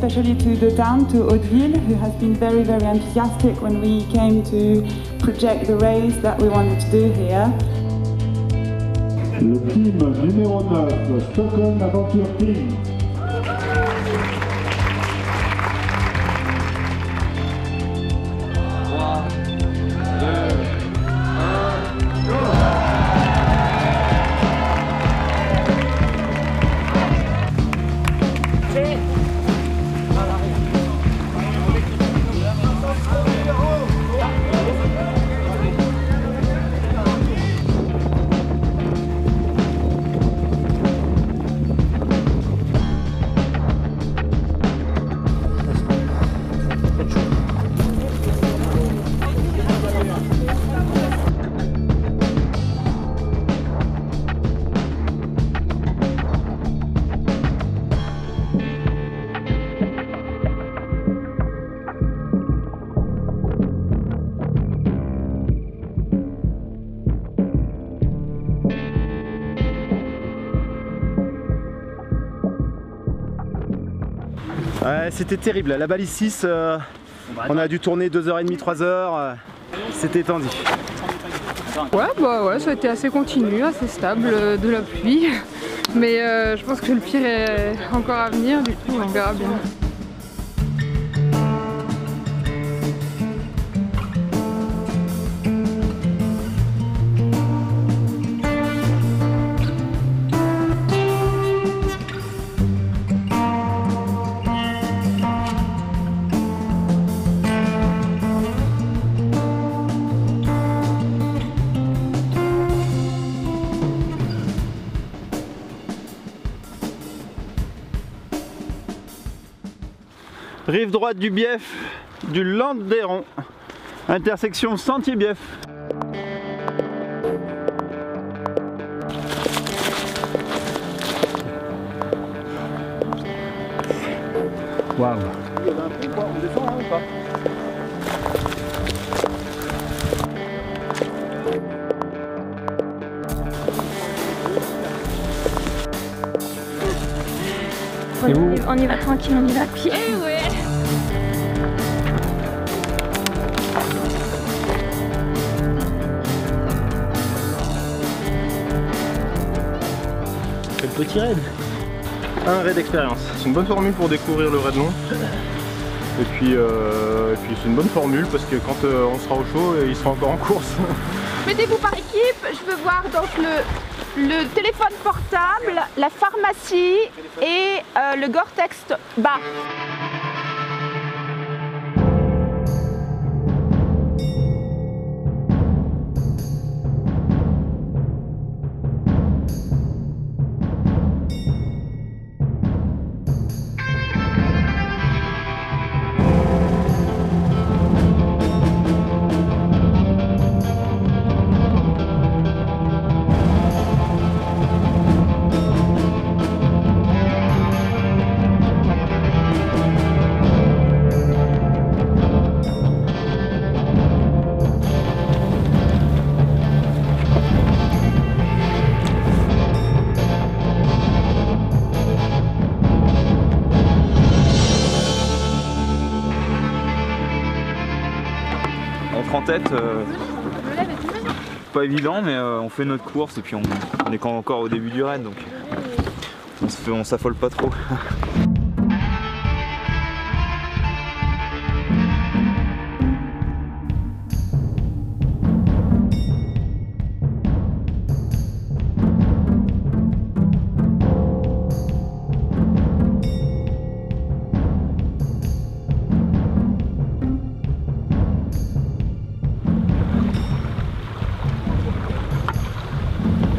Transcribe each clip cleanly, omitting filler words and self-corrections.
especially to the town, to Hauteville, who has been very, very enthusiastic when we came to project the race that we wanted to do here. Le team numéro 9, Stockholm Adventure Team. Ouais, c'était terrible, la balise 6, on a dû tourner 2h30, 3h, c'était tendu. Ouais, bah ouais, ça a été assez continu, assez stable, de la pluie. Mais je pense que le pire est encore à venir, du coup on verra bien. Rive droite du Bief, du Landeron, intersection Sentier Bief. Waouh. Il y avait un pont quoi, on descend là ou pas? On y va tranquille, on y va à pied. Ouais. C'est le petit raid. Un raid d'expérience. C'est une bonne formule pour découvrir le raid long. Et puis c'est une bonne formule parce que quand on sera au chaud, il sera encore en course. Mettez-vous par équipe, je veux voir donc le téléphone portable, la pharmacie et le Gore-Tex bas. En tête, pas évident, mais on fait notre course et puis on est encore au début du raid, donc on s'affole pas trop.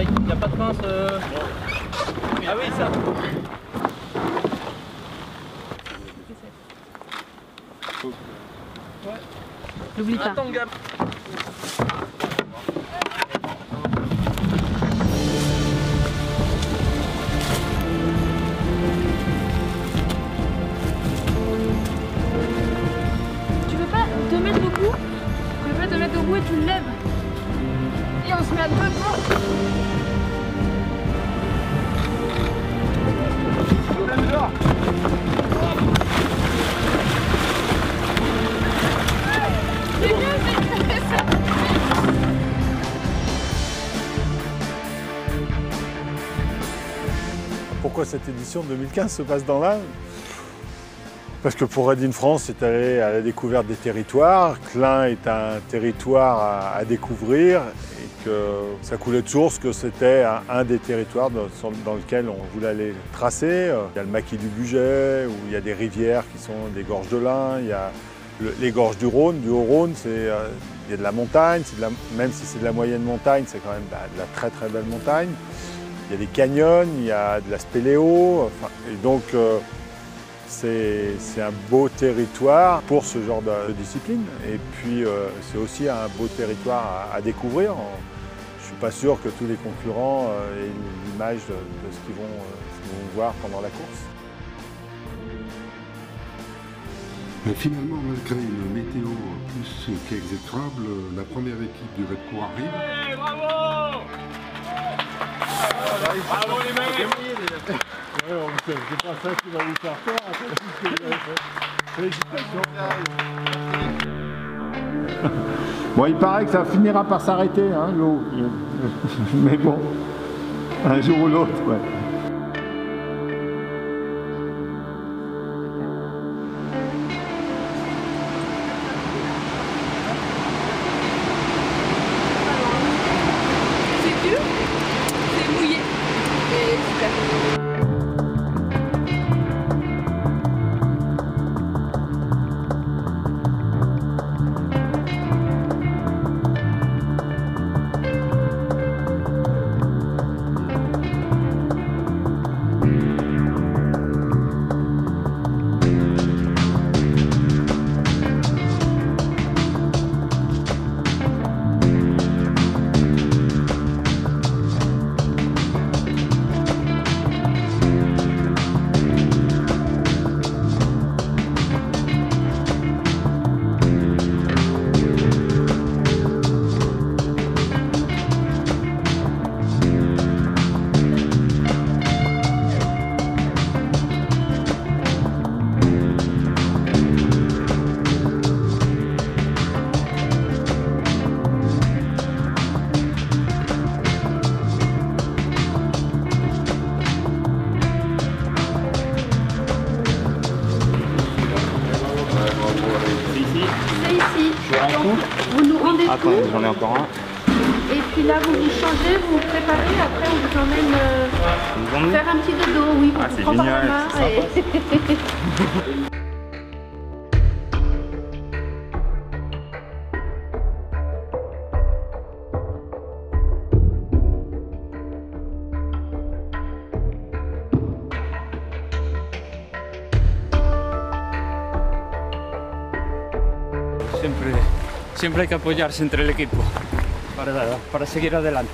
Il n'y a pas de pince. Ah oui, ça. N'oublie pas. Attends, gamin. Tu veux pas te mettre au bout? Tu veux pas te mettre au bout et tu le lèves? Et on se met à deux devant. Pourquoi cette édition 2015 se passe dans l'Ain? Parce que pour Red in France, c'est aller à la découverte des territoires. Klein est un territoire à découvrir et que ça coulait de source que c'était un des territoires dans lequel on voulait aller tracer. Il y a le maquis du Bugey, où il y a des rivières qui sont des gorges de l'Ain. Il y a les gorges du Rhône, du Haut-Rhône, il y a de la montagne. Même si c'est de la moyenne montagne, c'est quand même de la très très belle montagne. Il y a des canyons, il y a de la spéléo. Et donc, c'est un beau territoire pour ce genre de discipline. Et puis, c'est aussi un beau territoire à découvrir. Je ne suis pas sûr que tous les concurrents aient l'image de ce qu'ils vont voir pendant la course. Mais finalement, malgré une météo plus qu'exécrable, la première équipe du Redcourt arrive. Hey, bravo! Bravo les mecs! C'est pas ça qui va vous faire peur, après tout ce que vous avez fait. Félicitations. Bon, il paraît que ça finira par s'arrêter, hein, l'eau. Mais bon, un jour ou l'autre, ouais. C'est dur, c'est mouillé et super. Vous nous rendez tout. Attends, j'en ai encore un. Et puis là, vous vous changez, vous vous préparez. Après, on vous emmène faire un petit dodo. Oui, on vous prend par la main. Siempre hay que apoyarse entre el equipo para seguir adelante.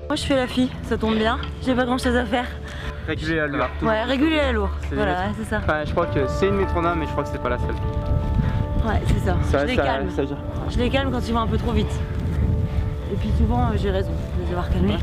Moi je fais la fille, ça tombe bien, j'ai pas grand chose à faire. Réguler la lourd. Ouais, réguler la lourd, voilà, c'est ça. Enfin, je crois que c'est une métronome mais je crois que c'est pas la seule. Ouais, c'est ça, je les calme. Je les calme quand ils vont un peu trop vite. Et puis souvent j'ai raison de les avoir calmés.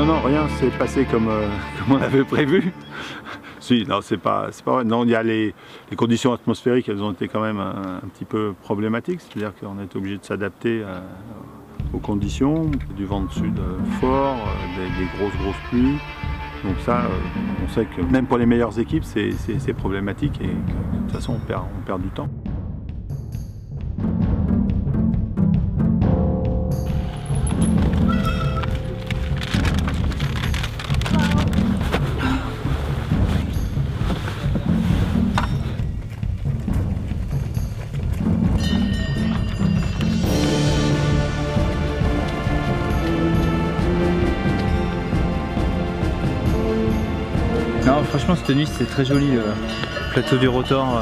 Non, rien s'est passé comme on avait prévu. Si, non, c'est pas vrai. Non, il y a les conditions atmosphériques, elles ont été quand même un petit peu problématiques. C'est-à-dire qu'on a été obligé de s'adapter aux conditions, du vent de sud fort, des grosses pluies. Donc ça, on sait que même pour les meilleures équipes, c'est problématique et que, de toute façon, on perd du temps. franchement cette nuit c'était très joli, le plateau du Rotor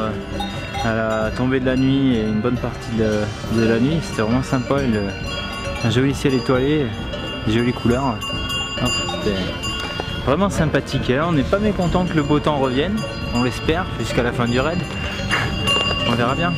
à la tombée de la nuit et une bonne partie de la nuit, c'était vraiment sympa, un joli ciel étoilé, des jolies couleurs, c'était vraiment sympathique. Et là on n'est pas mécontent que le beau temps revienne, on l'espère jusqu'à la fin du raid, on verra bien.